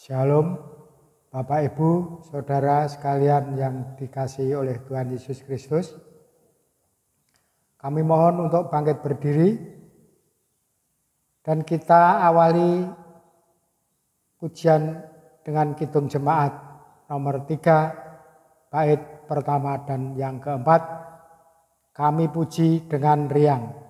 Shalom, Bapak Ibu, Saudara sekalian yang dikasihi oleh Tuhan Yesus Kristus. Kami mohon untuk bangkit berdiri dan kita awali pujian dengan kidung jemaat nomor 3, bait pertama dan yang keempat. Kami puji dengan riang.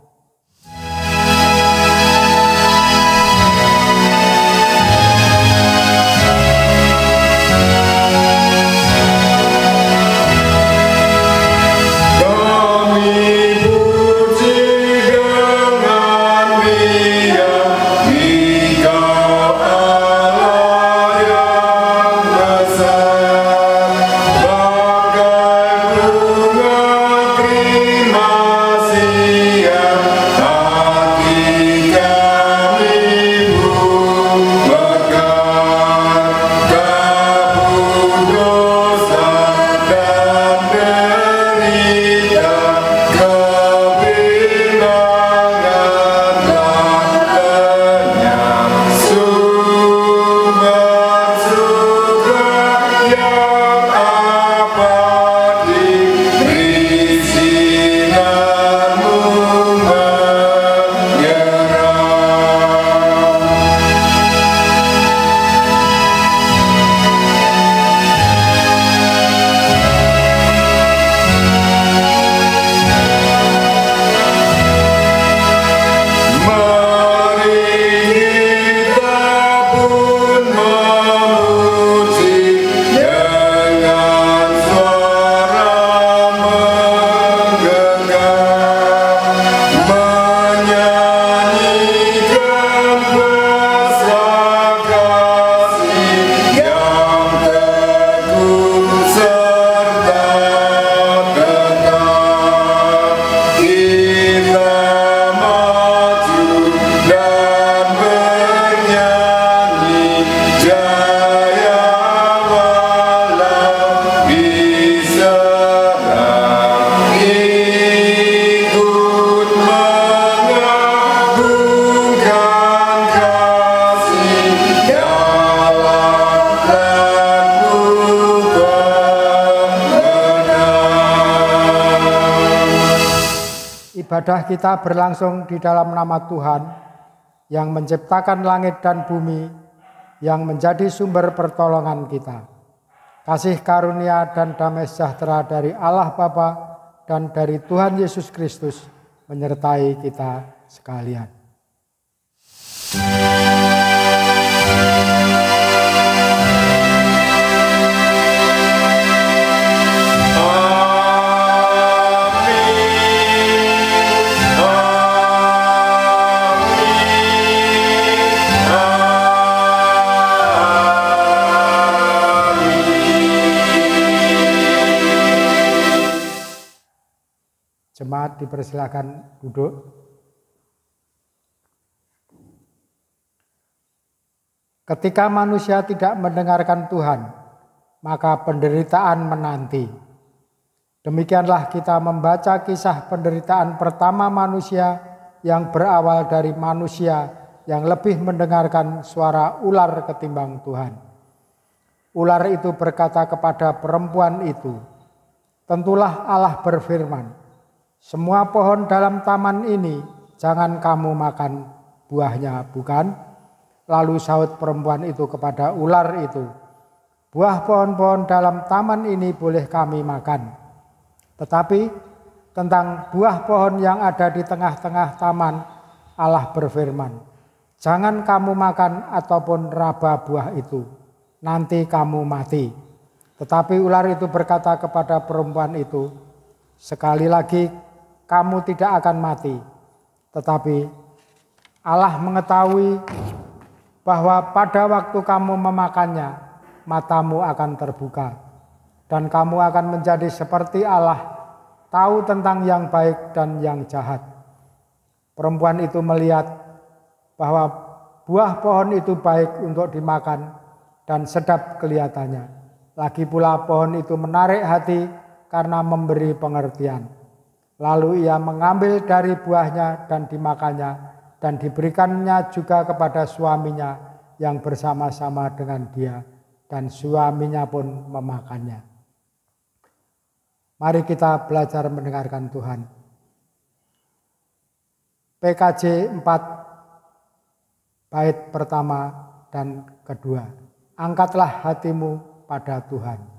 Ibadah kita berlangsung di dalam nama Tuhan yang menciptakan langit dan bumi, yang menjadi sumber pertolongan kita. Kasih karunia dan damai sejahtera dari Allah Bapa dan dari Tuhan Yesus Kristus menyertai kita sekalian. Jemaat dipersilakan duduk. Ketika manusia tidak mendengarkan Tuhan, maka penderitaan menanti. Demikianlah kita membaca kisah penderitaan pertama manusia yang berawal dari manusia yang lebih mendengarkan suara ular ketimbang Tuhan. Ular itu berkata kepada perempuan itu, "Tentulah Allah berfirman, semua pohon dalam taman ini jangan kamu makan buahnya, bukan?" Lalu sahut perempuan itu kepada ular itu, "Buah pohon-pohon dalam taman ini boleh kami makan. Tetapi tentang buah pohon yang ada di tengah-tengah taman, Allah berfirman, jangan kamu makan ataupun raba buah itu, nanti kamu mati." Tetapi ular itu berkata kepada perempuan itu, "Sekali lagi kamu tidak akan mati, tetapi Allah mengetahui bahwa pada waktu kamu memakannya, matamu akan terbuka, dan kamu akan menjadi seperti Allah, tahu tentang yang baik dan yang jahat." Perempuan itu melihat bahwa buah pohon itu baik untuk dimakan dan sedap kelihatannya. Lagi pula pohon itu menarik hati karena memberi pengertian. Lalu ia mengambil dari buahnya dan dimakannya, dan diberikannya juga kepada suaminya, yang bersama-sama dengan dia dan suaminya pun memakannya. Mari kita belajar mendengarkan Tuhan. PKJ 4 bait pertama dan kedua. Angkatlah hatimu pada Tuhan.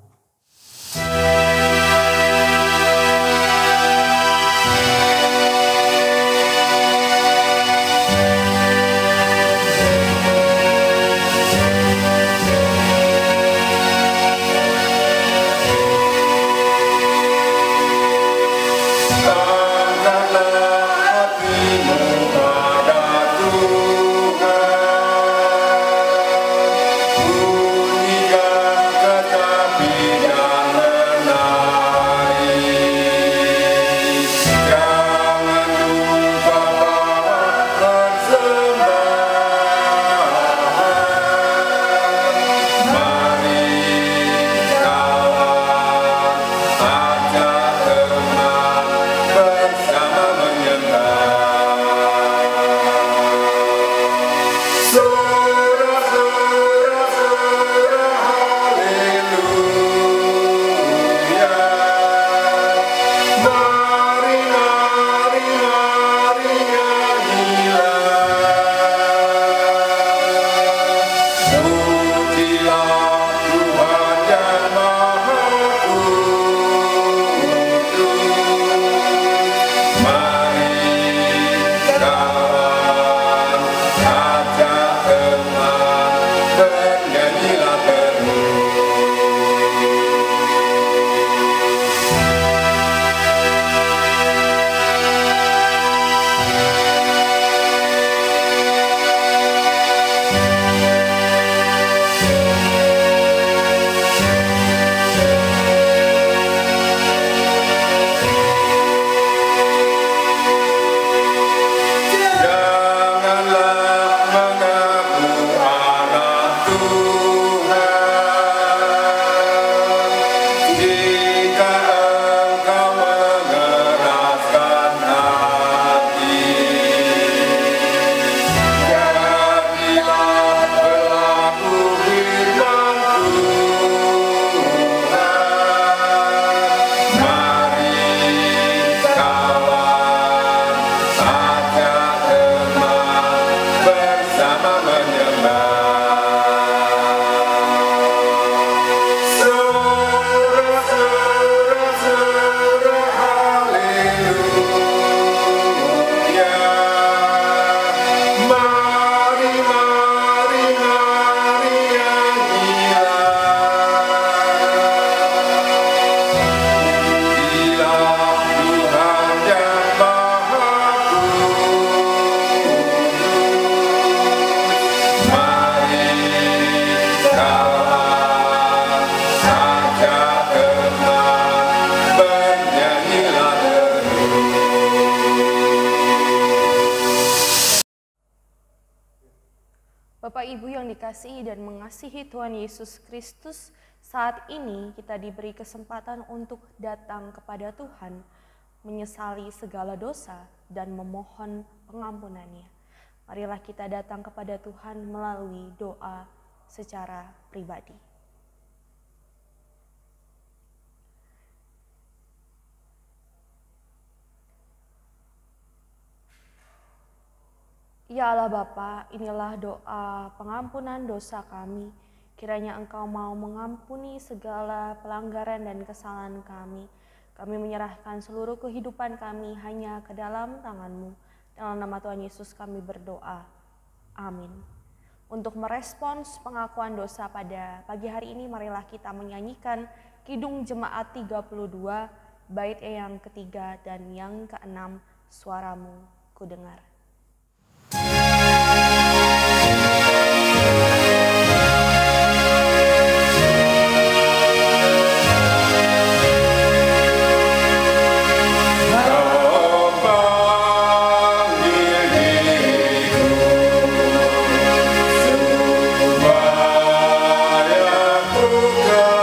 Bapak Ibu yang dikasihi dan mengasihi Tuhan Yesus Kristus, saat ini kita diberi kesempatan untuk datang kepada Tuhan, menyesali segala dosa dan memohon pengampunannya. Marilah kita datang kepada Tuhan melalui doa secara pribadi. Ya Allah Bapa, inilah doa pengampunan dosa kami. Kiranya Engkau mau mengampuni segala pelanggaran dan kesalahan kami. Kami menyerahkan seluruh kehidupan kami hanya ke dalam tangan-Mu. Dalam nama Tuhan Yesus kami berdoa. Amin. Untuk merespons pengakuan dosa pada pagi hari ini, marilah kita menyanyikan Kidung Jemaat 32, bait yang ketiga dan yang keenam, Suaramu Kudengar. Iman harapan yang kedua.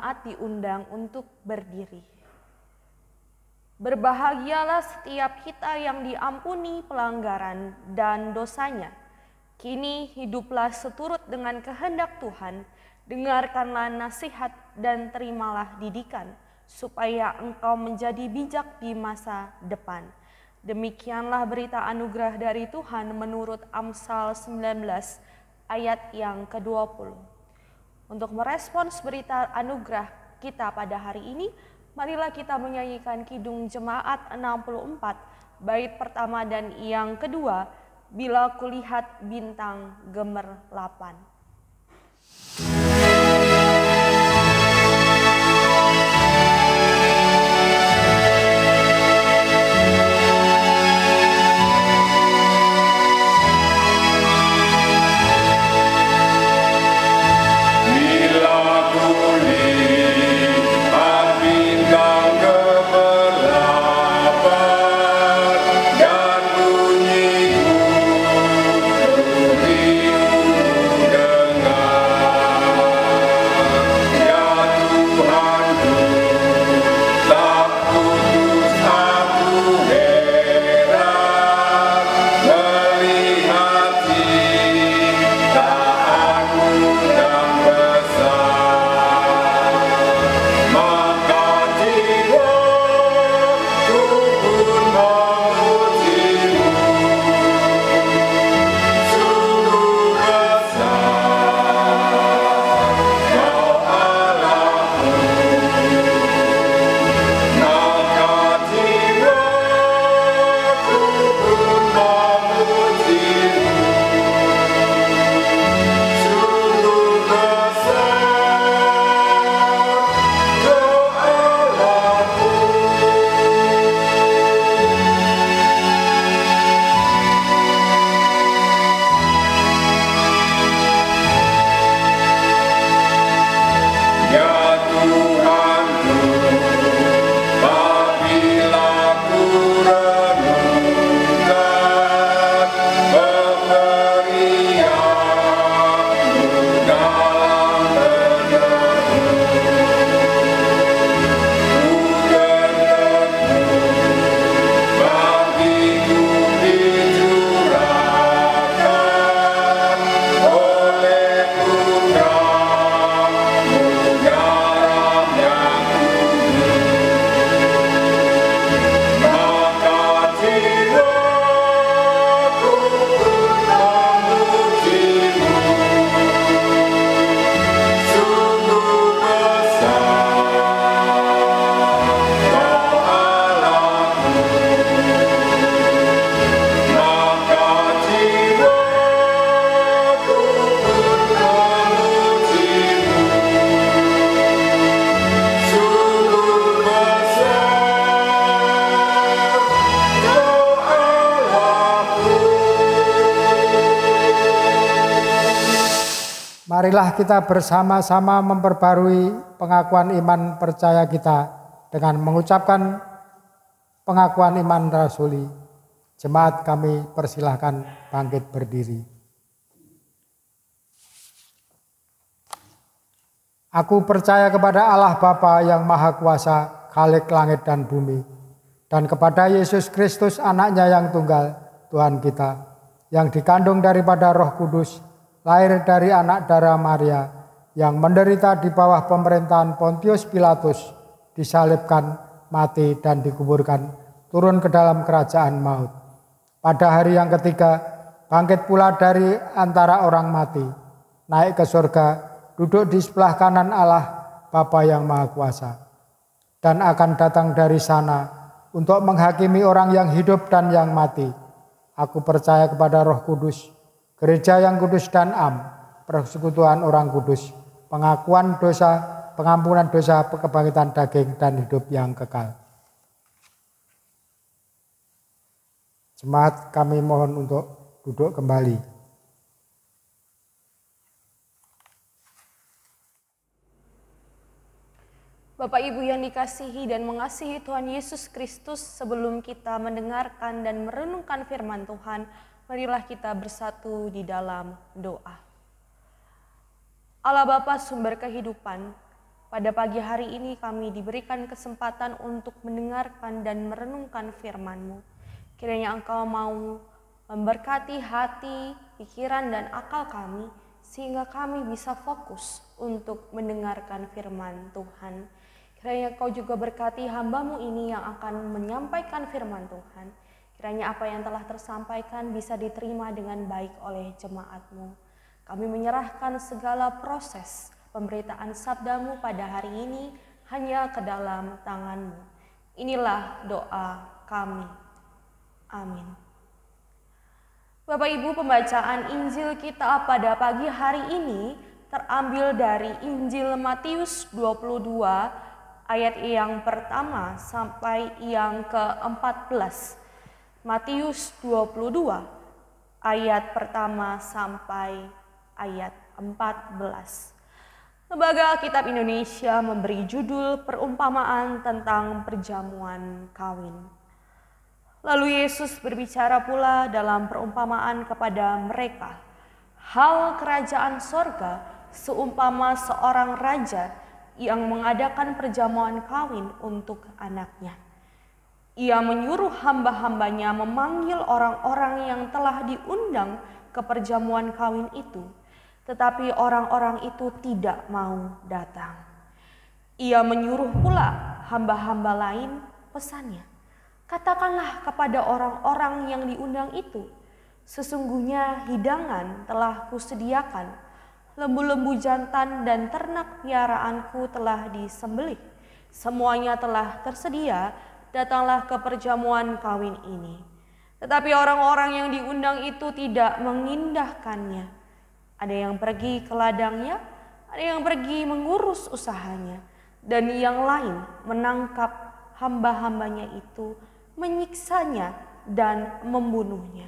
jemaat diundang untuk berdiri. Berbahagialah setiap kita yang diampuni pelanggaran dan dosanya. Kini hiduplah seturut dengan kehendak Tuhan, dengarkanlah nasihat dan terimalah didikan, supaya engkau menjadi bijak di masa depan. Demikianlah berita anugerah dari Tuhan menurut Amsal 19 ayat yang ke-20. Untuk merespons berita anugerah kita pada hari ini, marilah kita menyanyikan Kidung Jemaat 64, bait pertama dan yang kedua, Bila Kulihat Bintang Gemerlapan. Marilah kita bersama-sama memperbarui pengakuan iman percaya kita dengan mengucapkan pengakuan iman rasuli. Jemaat kami persilahkan bangkit berdiri. Aku percaya kepada Allah Bapa yang Maha Kuasa, Khalik langit dan bumi, dan kepada Yesus Kristus anaknya yang tunggal, Tuhan kita, yang dikandung daripada Roh Kudus, lahir dari anak darah Maria, yang menderita di bawah pemerintahan Pontius Pilatus, disalibkan, mati dan dikuburkan, turun ke dalam kerajaan maut. Pada hari yang ketiga, bangkit pula dari antara orang mati, naik ke surga, duduk di sebelah kanan Allah, Bapa yang Maha Kuasa, dan akan datang dari sana untuk menghakimi orang yang hidup dan yang mati. Aku percaya kepada Roh Kudus, Gereja yang kudus dan persekutuan orang kudus, pengakuan dosa, pengampunan dosa, kebangkitan daging, dan hidup yang kekal. Jemaat kami mohon untuk duduk kembali. Bapak Ibu yang dikasihi dan mengasihi Tuhan Yesus Kristus, sebelum kita mendengarkan dan merenungkan firman Tuhan, marilah kita bersatu di dalam doa. Allah Bapa sumber kehidupan, pada pagi hari ini kami diberikan kesempatan untuk mendengarkan dan merenungkan firman-Mu. Kiranya Engkau mau memberkati hati, pikiran, dan akal kami, sehingga kami bisa fokus untuk mendengarkan firman Tuhan. Kiranya Engkau juga berkati hamba-Mu ini yang akan menyampaikan firman Tuhan. Kiranya apa yang telah tersampaikan bisa diterima dengan baik oleh jemaat-Mu. Kami menyerahkan segala proses pemberitaan sabda-Mu pada hari ini hanya ke dalam tangan-Mu. Inilah doa kami. Amin. Bapak Ibu, pembacaan Injil kita pada pagi hari ini terambil dari Injil Matius 22 ayat yang pertama sampai yang ke-14. Matius 22 ayat pertama sampai ayat 14. Lembaga Alkitab Indonesia memberi judul perumpamaan tentang perjamuan kawin. Lalu Yesus berbicara pula dalam perumpamaan kepada mereka. Hal kerajaan sorga seumpama seorang raja yang mengadakan perjamuan kawin untuk anaknya. Ia menyuruh hamba-hambanya memanggil orang-orang yang telah diundang ke perjamuan kawin itu. Tetapi orang-orang itu tidak mau datang. Ia menyuruh pula hamba-hamba lain, pesannya, katakanlah kepada orang-orang yang diundang itu, sesungguhnya hidangan telah kusediakan, lembu-lembu jantan dan ternak piaraanku telah disembelih, semuanya telah tersedia, datanglah ke perjamuan kawin ini. Tetapi orang-orang yang diundang itu tidak mengindahkannya. Ada yang pergi ke ladangnya, ada yang pergi mengurus usahanya, dan yang lain menangkap hamba-hambanya itu, menyiksanya dan membunuhnya.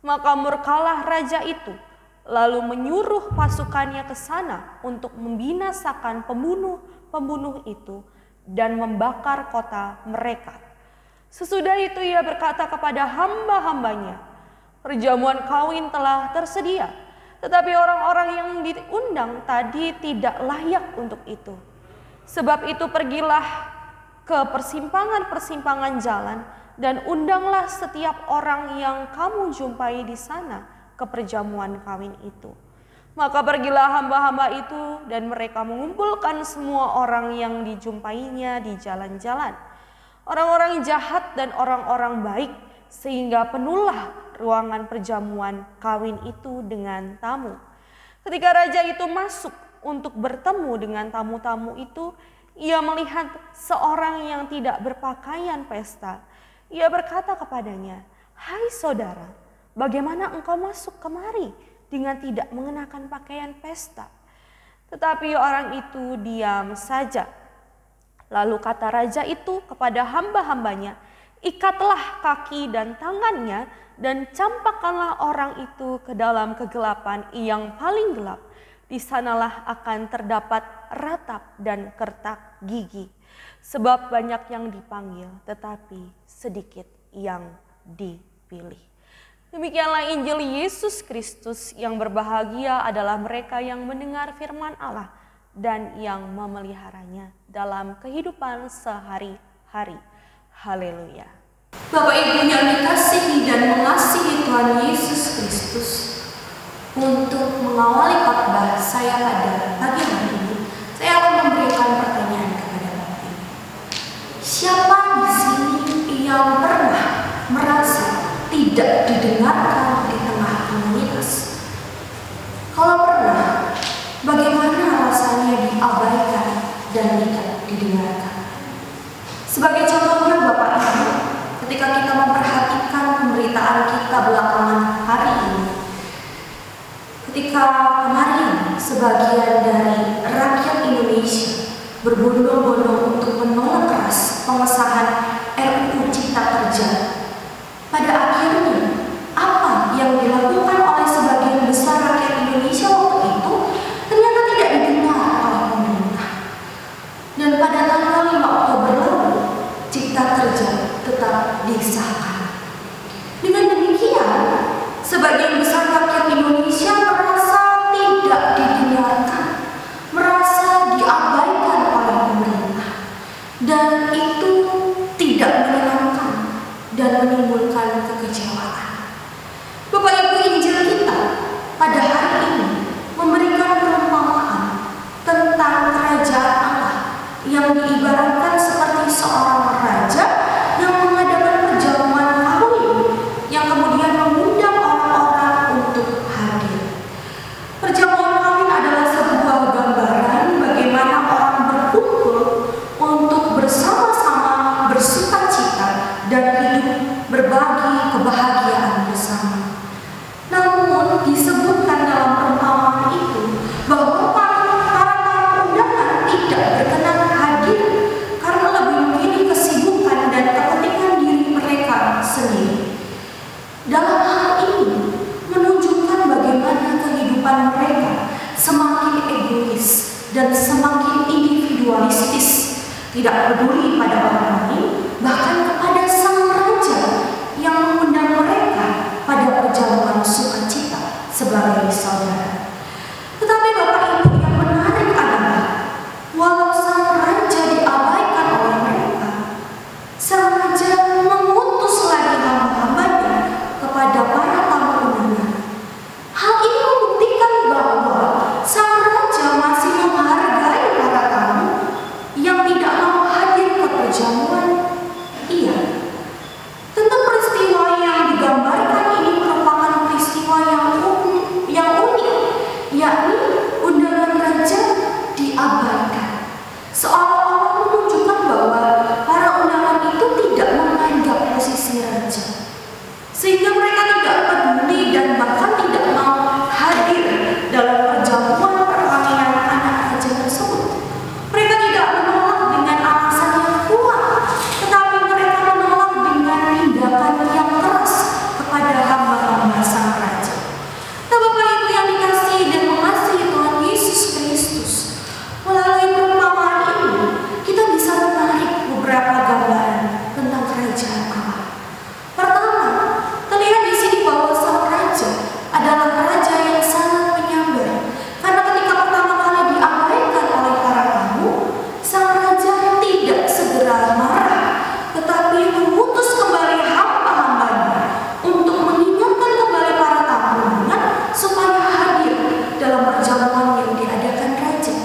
Maka murkalah raja itu, lalu menyuruh pasukannya ke sana untuk membinasakan pembunuh-pembunuh itu dan membakar kota mereka. Sesudah itu ia berkata kepada hamba-hambanya, perjamuan kawin telah tersedia, tetapi orang-orang yang diundang tadi tidak layak untuk itu. Sebab itu pergilah ke persimpangan-persimpangan jalan dan undanglah setiap orang yang kamu jumpai di sana ke perjamuan kawin itu. Maka pergilah hamba-hamba itu dan mereka mengumpulkan semua orang yang dijumpainya di jalan-jalan, orang-orang jahat dan orang-orang baik, sehingga penuhlah ruangan perjamuan kawin itu dengan tamu. Ketika raja itu masuk untuk bertemu dengan tamu-tamu itu, ia melihat seorang yang tidak berpakaian pesta. Ia berkata kepadanya, "Hai saudara, bagaimana engkau masuk kemari dengan tidak mengenakan pakaian pesta?" Tetapi orang itu diam saja. Lalu kata raja itu kepada hamba-hambanya, "Ikatlah kaki dan tangannya dan campakkanlah orang itu ke dalam kegelapan yang paling gelap. Di sanalah akan terdapat ratap dan kertak gigi. Sebab banyak yang dipanggil, tetapi sedikit yang dipilih." Demikianlah Injil Yesus Kristus. Yang berbahagia adalah mereka yang mendengar firman Allah dan yang memeliharanya dalam kehidupan sehari-hari. Haleluya. Bapak Ibu yang dikasihi dan mengasihi Tuhan Yesus Kristus, untuk mengawali khotbah saya pada pagi hari ini, saya akan memberikan pertanyaan kepada Bapak Ibu. Siapa di sini yang pernah merasa tidak didengarkan di tengah komunitas? Kalau pernah, bagaimana rasanya diabaikan dan tidak didengarkan? Sebagai contohnya Bapak Ibu, ketika kita memperhatikan pemberitaan kita belakangan hari ini, ketika kemarin sebagian dari rakyat Indonesia berbondong-bondong untuk menolak keras pengesahan RUU Cipta Kerja, pada akhirnya apa yang dilakukan oleh sebagian besar rakyat Indonesia waktu itu ternyata tidak didengar oleh pemerintah. Dan pada tanggal 5 Oktober lalu, Cipta Kerja tetap disahkan. Dengan demikian, sebagian besar rakyat Indonesia merasa tidak didengarkan, merasa diabaikan Dalam hal ini menunjukkan bagaimana kehidupan mereka semakin egois dan semakin individualistis, tidak peduli pada orang lain, bahkan kepada sang raja yang mengundang mereka pada perjamuan sukacita sebagai saudara. Tetapi Bapak Ibu, yang menarik adalah walau sang raja diabaikan oleh mereka, sang raja mengutus lagi hamba-hambanya kepada para tamu undangan. Hal ini membuktikan bahwa sang raja masih menghargai para tamu yang tidak mau hadir ke perjamuan. Iya, tentu peristiwa yang digambarkan ini merupakan peristiwa yang unik, yakni undangan raja diabaikan, seolah-olah menunjukkan bahwa para undangan itu tidak menganggap posisi raja, sehingga mereka tidak peduli dan bahkan tidak mau hadir dalam perjamuan perkawinan anak raja tersebut. Mereka tidak menolak dengan alasan yang kuat, tetapi mereka menolak dengan tindakan yang keras kepada hamba-hamba sang raja. Nah, Bapak Ibu yang dikasihi dan mengasihi Tuhan Yesus Kristus, melalui perumpamaan ini kita bisa menarik beberapa gambaran tentang kerajaan Allah. Pertama, terlihat di sini bahwa sang raja adalah raja yang sangat menyambar, karena ketika pertama kali diabaikan oleh para tamu, sang raja tidak segera marah, tetapi mengutus kembali hamba-hambanya untuk mengingatkan kembali para tamu supaya hadir dalam perjamuan yang diadakan raja.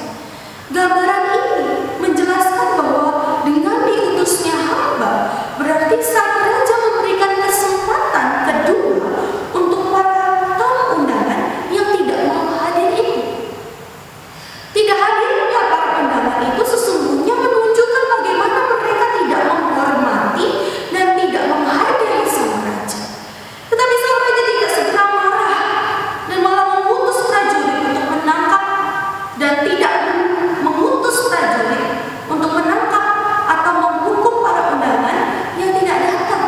Gambaran ini menjelaskan bahwa dengan diutusnya hamba, berarti sang raja memberikan kesempatan kedua untuk para tamu undangan yang tidak mau hadir itu. Tidak hadirnya para undangan itu sesungguhnya menunjukkan bagaimana mereka tidak menghormati dan tidak menghargai sang raja. Tetapi sang raja tidak segera marah dan malah mengutus prajurit untuk menangkap, dan tidak mengutus prajurit untuk menangkap atau menghukum para undangan yang tidak datang,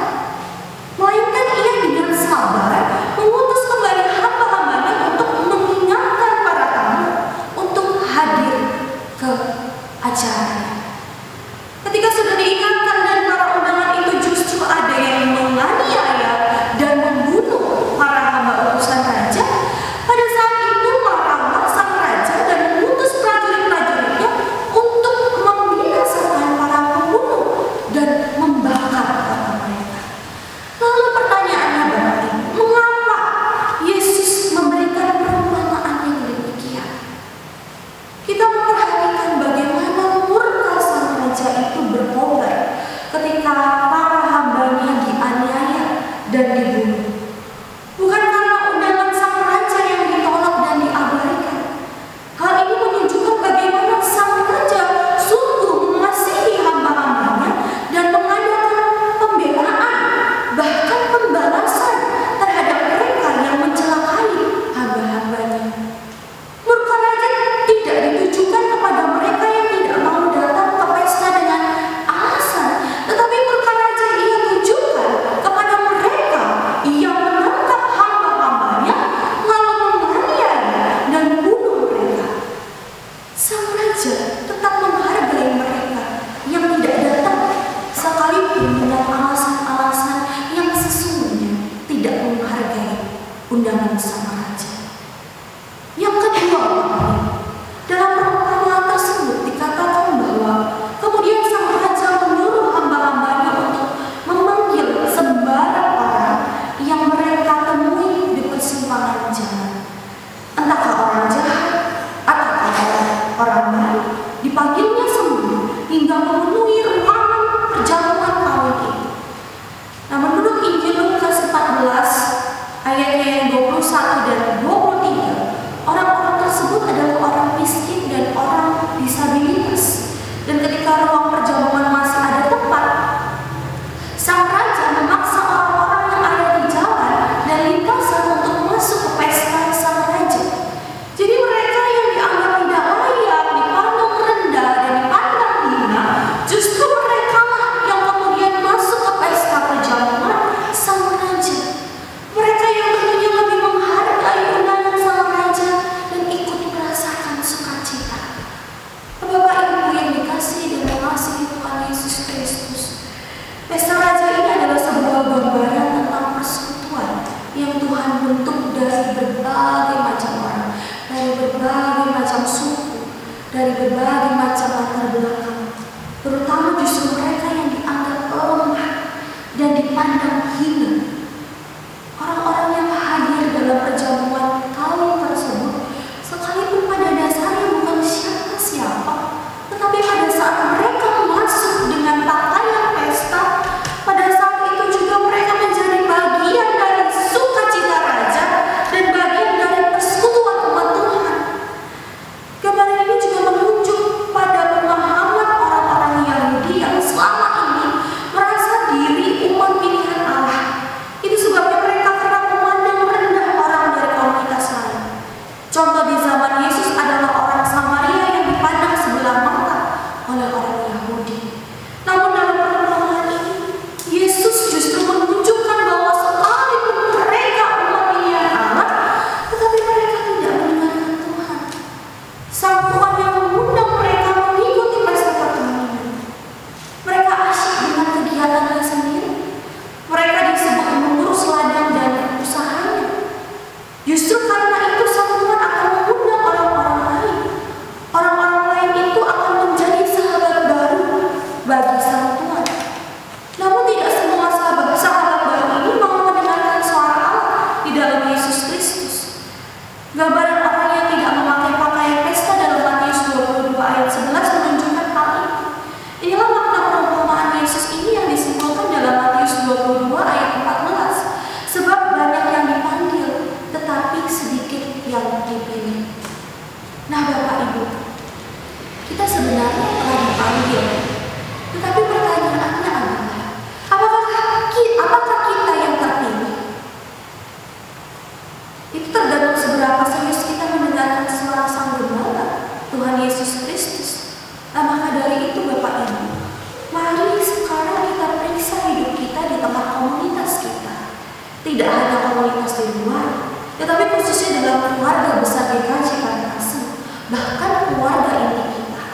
melainkan ia dengan sabar mengutus kembali hamba-hambanya untuk mengingatkan para tamu untuk hadir ke acara. Ketika sudah diingatkan dan para undangan itu justru ada yang menganiaya dan membunuh para hamba utusan raja, pada saat itu marahlah sang raja dan mengutus prajurit-prajuritnya untuk membinasakan para pembunuh dan membakar kota mereka. Lalu pertanyaannya Bapak Ibu, mengapa Yesus memberikan perumpamaan yang demikian? Kita memperhatikan bagaimana murka sang raja itu berkobar ketika para hambanya dianiaya dan dibunuh. Bukan karena undangan sang raja yang ditolak dan diabaikan. Hal ini menunjukkan bagaimana sang raja sungguh mengasihi hamba-hambanya dan mengadakan pembelaan, bahkan pembalasan terhadap mereka yang mencelakai hamba-hambanya. Murka raja tidak ditujukan kepada mereka yang tidak mau datang ke pesta dengan alasan, tetapi murka raja ia tujukan kepada mereka yang menangkap hamba-hambanya lalu menganiaya dan membunuh mereka. Sang raja tetap menghargai mereka yang tidak datang, sekalipun dengan alasan-alasan yang sesungguhnya tidak menghargai undangan sang raja. Yang kedua, dalam perumpamaan tersebut dikatakan bahwa kemudian sang raja menyuruh hamba-hambanya untuk memanggil sembarang orang yang mereka temui di persimpangan jalan. Entahkah orang jahat atau orang baik, dipanggilnya semua hingga memenuhi ruangan perjamuan kawin itu. Nah, menurut Injil Lukas 14 ayatnya yang 21 dan 23, orang-orang tersebut adalah orang miskin dan orang disabilitas. Dan ketika ruang perjamuan masih ada tempat, sang raja memaksa orang-orang yang ada di jalan dan lintasan untuk masuk ke pesta sang raja. Jadi mereka yang dianggap tidak layak, dipandang rendah dan yang Tuhan bentuk dari berbagai macam orang, dari berbagai macam suku, dari berbagai macam latar belakang, terutama justru mereka yang dianggap lemah dan dipandang hina. Orang-orang yang hadir dalam perjamuan kali tersebut, sekalipun pada dasarnya bukan siapa-siapa, tetapi pada saat mereka masuk dengan pakaian pesta, pada saat itu juga mereka menjadi bagian dari sukacita raja dan bagian dari persekutuan umat Tuhan. Gambar ini juga menunjuk pada pemahaman orang-orang Yahudi yang selama ini merasa diri umat pilihan Allah. Itu sebabnya mereka kerap memandang rendah orang dari komunitas lain. Contoh di zaman Yesus adalah orang Samaria yang dipandang sebelah mata oleh orang Yahudi. Namun dalam pertolongan ini, Yesus justru menunjukkan bahwa sekalipun mereka umat pilihan Allah, tetapi mereka tidak mendengarkan Tuhan. Sang Tuhan yang mengundang mereka mengikuti pesta pertemuan ini. Mereka asyik dengan kegiatannya sendiri. Mereka disebut mengurus ladang dan usahanya. Justru karena itu sang Tuhan akan mengundang orang-orang lain. Orang-orang lain itu akan menjadi sahabat baru bagi sang Tuhan. Namun tidak semua sahabat baru ini mau mendengarkan suara Allah di dalam Yesus Kristus. Gambaran orang yang tidak memakai pakaian pesta dalam Matius 22 ayat 11 menunjukkan hal ini. Inilah makna perumpamaan Yesus ini yang disimpulkan dalam Matius 22 ayat 14. Sebab banyak yang dipanggil, tetapi sedikit yang dipilih. Nah Bapak Ibu, kita sebenarnya telah dipanggil, tetapi pertanyaannya adalah, apakah kita yang terpilih? Itu tergantung seberapa serius kita mendengarkan suara Sang Gembala, Tuhan Yesus Kristus. Nah, maka dari itu Bapak Ibu, mari sekarang kita periksa hidup kita di tengah komunitas kita. Tidak hanya komunitas di luar, tetapi khususnya dalam keluarga besar GKJ Karangasem, bahkan keluarga inti kita.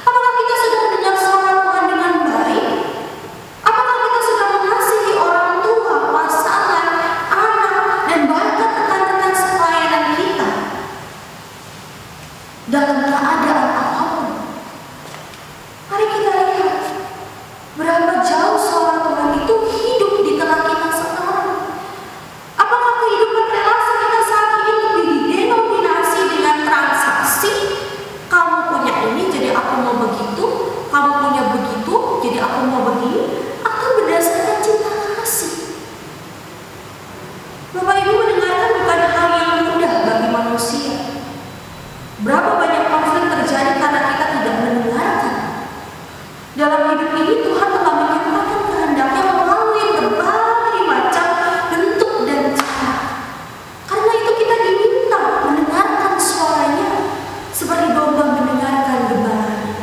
Apakah kita sudah mendengar suara Tuhan dengan baik? Apakah kita sudah mengasihi orang tua, pasangan, anak, dan bahkan rekan-rekan sepelayanan kita dalam keadaan apapun? Mari kita lihat berapa jauh suara Tuhan itu hidup di tengah kita sekarang. Apakah kehidupan relasi kita saat ini lebih didenominasi dengan transaksi? Kamu punya ini, jadi aku mau begitu. Kamu punya begitu, jadi aku mau begini. Atau berdasarkan cinta kasih? Bapak Ibu mendengarkan bukan hal yang mudah bagi manusia. Berapa banyak konflik terjadi karena kita tidak mendengarkan. Dalam hidup ini Tuhan telah menyatakan kehendaknya melalui berbagai macam bentuk dan cara. Karena itu kita diminta mendengarkan suaranya seperti domba mendengarkan gembalanya.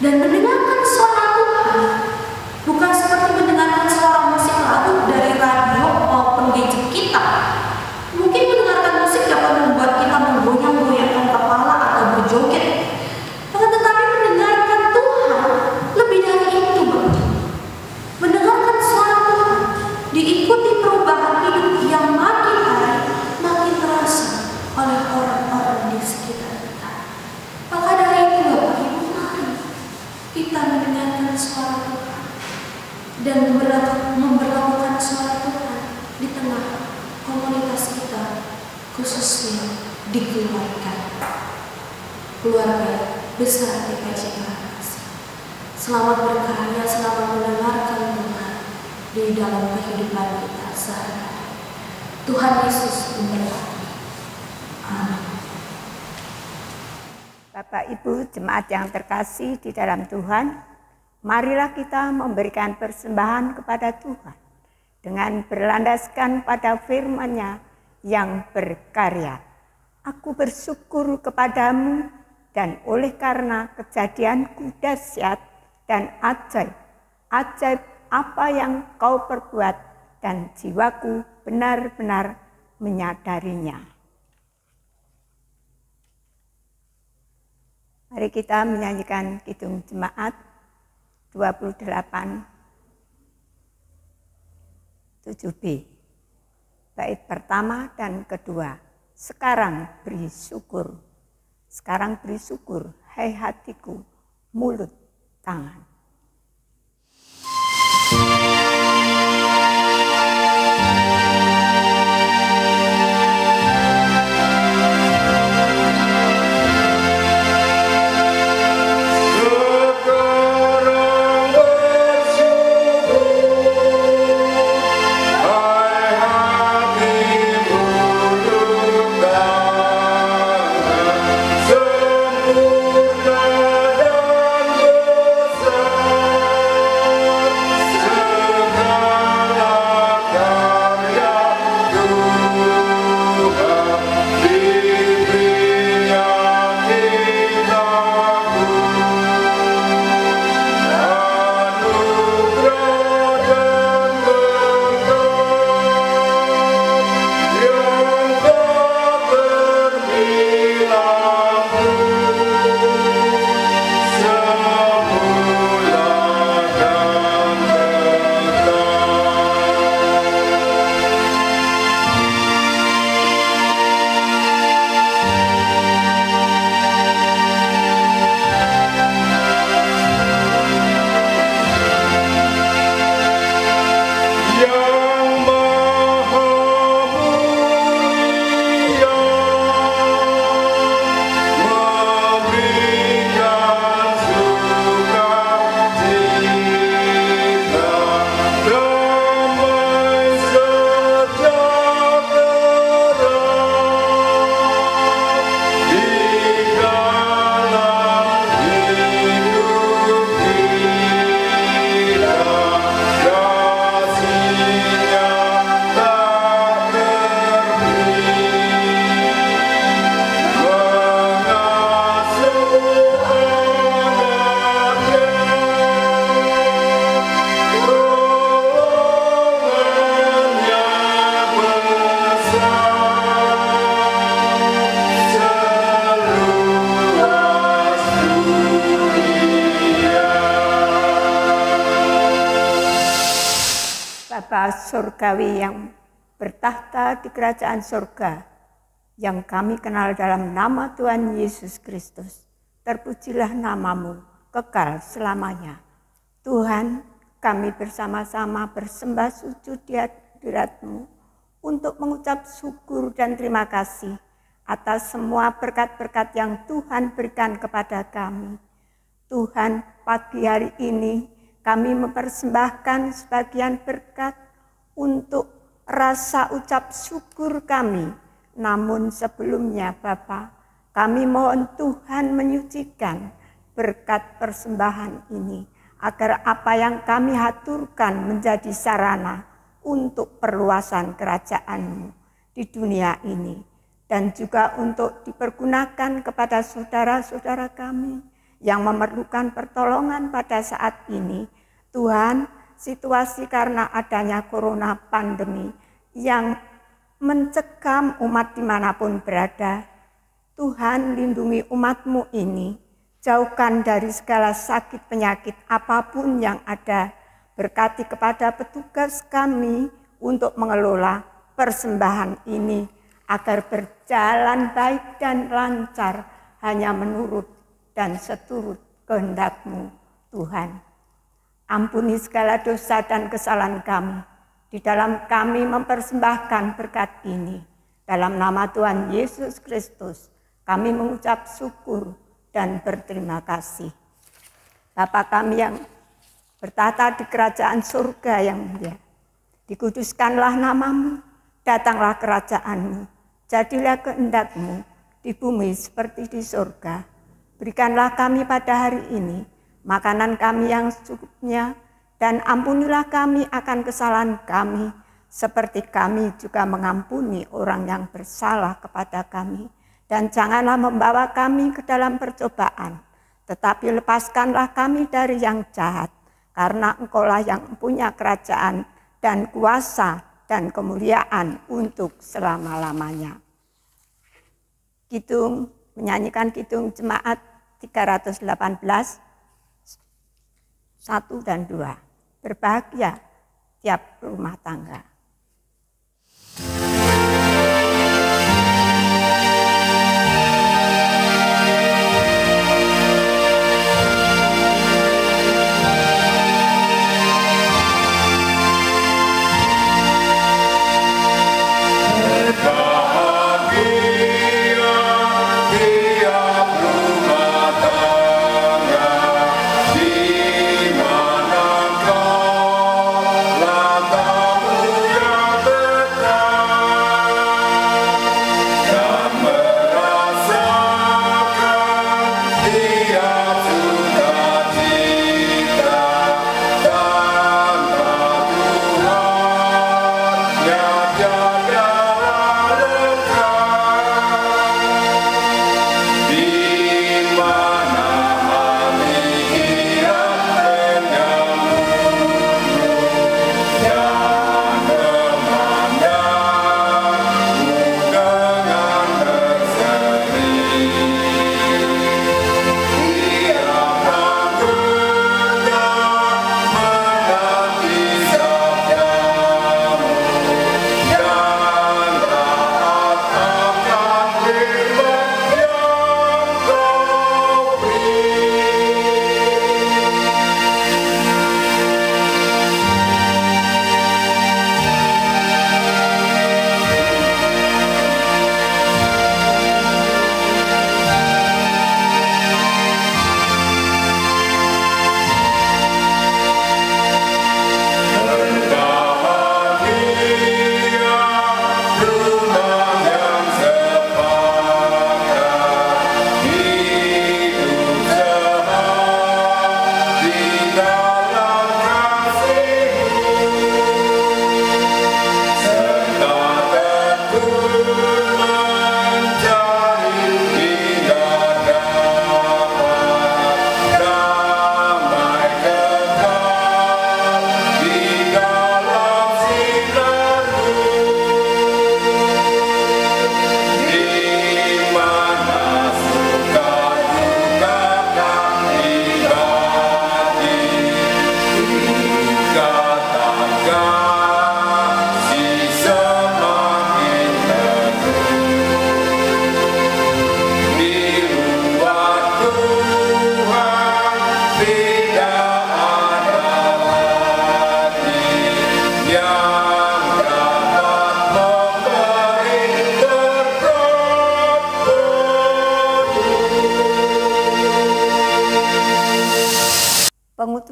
Dan mendengarkan suara Tuhan bukan seperti mendengarkan suara musik lagu dari radio maupun gadget kita. Mungkin mendengarkan musik dapat membuat kita menggoyang-goyangkan kepala atau berjoget. Tetapi mendengarkan Tuhan lebih dari itu, Bapak. Mendengarkan suara Tuhan diikuti perubahan hidup yang makin hari makin terasa oleh orang-orang di sekitar kita. Maka dari itu Bapak Ibu, mari kita mendengarkan suara Tuhan dan memberlakukan suara Tuhan di tengah komunitas kita, khususnya di keluarga besar GKJ Karangasem. Selamat berkarya, selamat mendengarkan Tuhan di dalam kehidupan kita sehari-hari. Tuhan Yesus memberkati. Amin. Bapak Ibu jemaat yang terkasih di dalam Tuhan, marilah kita memberikan persembahan kepada Tuhan dengan berlandaskan pada firman-Nya yang berkarya. Aku bersyukur kepadamu, dan oleh karena kejadianku dahsyat dan ajaib apa yang kau perbuat, dan jiwaku benar-benar menyadarinya. Mari kita menyanyikan Kidung Jemaat 28 7b. bait pertama dan kedua. Sekarang beri syukur. Sekarang beri syukur, hai hatiku, mulut, tangan. Bapa surgawi yang bertahta di kerajaan surga, yang kami kenal dalam nama Tuhan Yesus Kristus, terpujilah namamu kekal selamanya. Tuhan, kami bersama-sama bersembah sujud di hadirat-Mu untuk mengucap syukur dan terima kasih atas semua berkat-berkat yang Tuhan berikan kepada kami. Tuhan, pagi hari ini kami mempersembahkan sebagian berkat untuk rasa ucap syukur kami. Namun sebelumnya Bapa, kami mohon Tuhan menyucikan berkat persembahan ini, agar apa yang kami haturkan menjadi sarana untuk perluasan kerajaan-Mu di dunia ini, dan juga untuk dipergunakan kepada saudara-saudara kami yang memerlukan pertolongan pada saat ini. Tuhan, situasi karena adanya corona pandemi yang mencekam umat dimanapun berada, Tuhan lindungi umat-Mu ini, jauhkan dari segala sakit penyakit apapun yang ada. Berkati kepada petugas kami untuk mengelola persembahan ini, agar berjalan baik dan lancar, hanya menurut dan seturut kehendak-Mu, Tuhan. Ampuni segala dosa dan kesalahan kami di dalam kami mempersembahkan berkat ini. Dalam nama Tuhan Yesus Kristus, kami mengucap syukur dan berterima kasih. Bapa kami yang bertata di kerajaan surga yang mulia, dikuduskanlah nama-Mu, datanglah kerajaan-Mu, jadilah kehendak-Mu di bumi seperti di surga. Berikanlah kami pada hari ini makanan kami yang secukupnya, dan ampunilah kami akan kesalahan kami, seperti kami juga mengampuni orang yang bersalah kepada kami. Dan janganlah membawa kami ke dalam percobaan, tetapi lepaskanlah kami dari yang jahat, karena Engkaulah yang punya kerajaan dan kuasa dan kemuliaan untuk selama-lamanya. Kidung, menyanyikan kidung jemaat 318, 1 dan 2. Berbahagia tiap rumah tangga.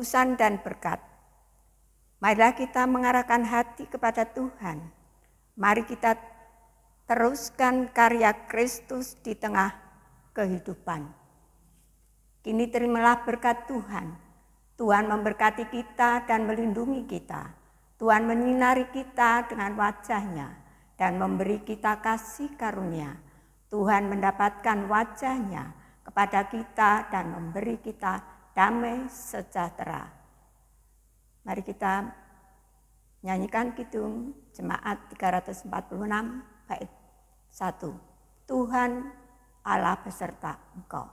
penebusan dan berkat. Marilah kita mengarahkan hati kepada Tuhan. Mari kita teruskan karya Kristus di tengah kehidupan. Kini terimalah berkat Tuhan. Tuhan memberkati kita dan melindungi kita. Tuhan menyinari kita dengan wajah-Nya dan memberi kita kasih karunia. Tuhan mendapatkan wajah-Nya kepada kita dan memberi kita damai sejahtera. Mari kita nyanyikan kidung Jemaat 346 bait 1. Tuhan Allah beserta engkau.